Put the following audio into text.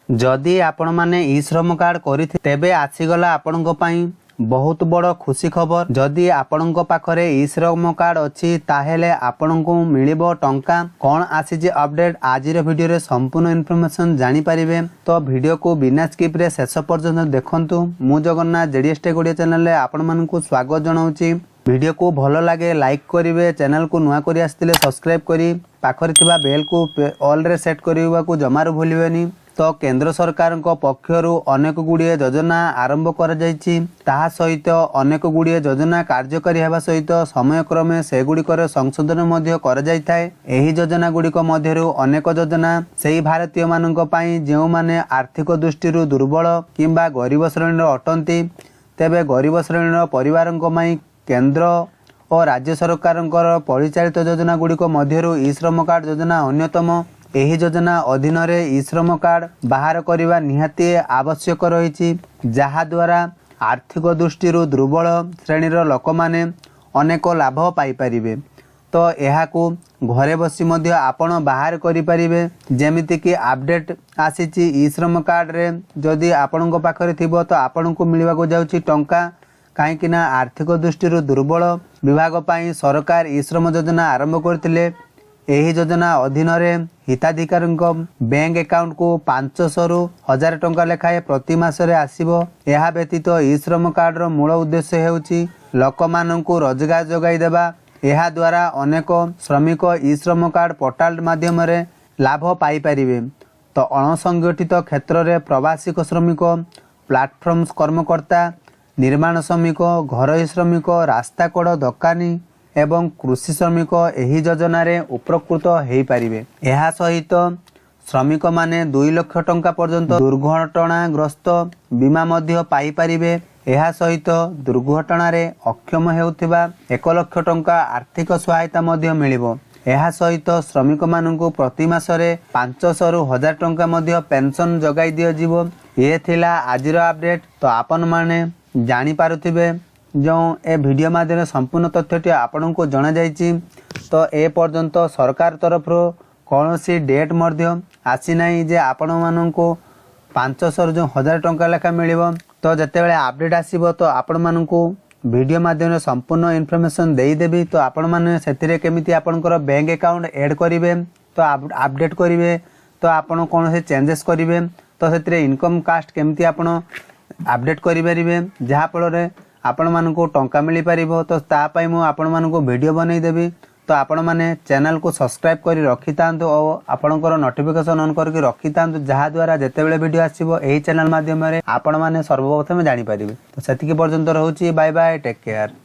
जदि आपण माने ई श्रम कार्ड करिथे तेबे आसीगला आपणको पई बहुत बड़ खुशी खबर। जदि आपणको पाखरे ई श्रम कार्ड अछि ताहेले आपणको मिलिबो टंका कोन आसी अपडेट आजिर वीडियो रे संपूर्ण इन्फॉर्मेशन जानि परिबे। तो वीडियो को बिना स्किप रे शेष पर्यंत देखंतु। मु Jagannath JDS tech Odia channel रे आपण मानकु स्वागत जणाउची। वीडियो को भल लगे लाइक करिवे, चैनल को नुआ करी आस्तिले सब्सक्राइब करी पाखरे थिबा बेल को ऑल रे सेट करिवा को जमार भूलिबेनी। तो केंद्र सरकार पक्षर अनेक गुड़िए योजना आरंभ कर सहित अनेक गुड़िए योजना कार्यकारी होगा सहित समयक्रमे से गुड़िकर संशोधन कर योजना गुड़िक मध्यरु अनेक योजना से भारतीय मानक पई जो माने आर्थिक दृष्टि दुर्बल किंबा गरीब श्रेणी अटंती तेबे गरीब श्रेणी परिवार केंद्र और राज्य सरकार परिचालित योजना गुड़िक मध्यरु ई श्रम कार्ड योजना अन्यतम। एही योजना अधीन रे ई श्रम कार्ड बाहर करने निहाती आवश्यक रही, जहा द्वारा आर्थिक दृष्टि दुर्बल श्रेणीर लोक माने अनेक लाभ पाई परिबे। तो यहाकू घरे बसी मध्य आपण बाहर करि परिबे। जेमिति कि अपडेट आसीची ई श्रम कार्ड रे जदि आपणको पाखरे थिबो तो आपणको मिलिबा को जाउची टंका, काहेकि ना आर्थिक दृष्टि दुर्बल विभाग पई सरकार ई श्रम योजना आरंभ करथिले। एही योजना अधीन रे हिताधिकारी बैंक अकाउंट को 500 रु 1000 टंका लेखाए प्रति मासरे आसीबो। यह व्यतीत ई श्रम कार्ड रो मूल उद्देश्य हेउची लोक माननकु रोजगार जोगाई देबा। यह द्वारा अनेक श्रमिक ई श्रम कार्ड पोर्टाल माध्यम रे लाभ पाई परिबे। तो अणसंगठित क्षेत्र रे प्रवासी श्रमिक, प्लाटफॉर्म कर्मकर्ता, निर्माण श्रमिक, घरोई श्रमिक, रास्ता कड़ दोकानी एवं कृषि श्रमिक एही योजना रे उपकृत हेई परिबे। एहा सहित श्रमिक माने 2 लाख टंका पर्यंत दुर्घटनाग्रस्त बीमा मध्य पाई परिबे। एहा सहित दुर्घटना रे अक्षम हेउथिबा 1 लाख टंका आर्थिक सहायता मध्य मिलिबो। एहा सहित श्रमिक माननकु प्रति मासरे 500 रु 1000 टंका मध्य पेंशन जगाई दियो जीवो। ये थिला आजिर अपडेट। तो आपन माने जानि पारुथिबे जो ए वीडियो माध्यम संपूर्ण तथ्यटी आपण को जना जाइछि। तो ए पर्यंत सरकार तरफ कौन सी डेट मध्य आसी नाही जे आपण माननको 500 जो 1000 टंका लेखा मिलिबो। तो जतेबेले अपडेट आसीबो तो आपण माननको वीडियो माध्यम संपूर्ण इन्फॉर्मेशन देई देबी। तो आपण माने सेतिरे केमिति आपनकर बैंक अकाउंट ऐड करिवे, तो अपडेट करिवे, तो आपण कौन से चेंजेस करिवे, तो सेतिरे इनकम कास्ट केमिति आपण अपडेट करि परिबे, जहा फल आपण मानको टंका मिली परिबो। तो ता पई मु आपण मानको वीडियो बनै देबी। तो आपण माने चैनल को सब्सक्राइब करी रखि तांतो और आपणकर नोटिफिकेशन ऑन करके रखि तांतो, जहा द्वारा जेतेबेले वीडियो आसीबो एही चैनल माध्यम रे आपण माने सर्वप्रथम जानि परिबे। तो सेतिके पर्यंत रहउची, बाय बाय, टेक केयर।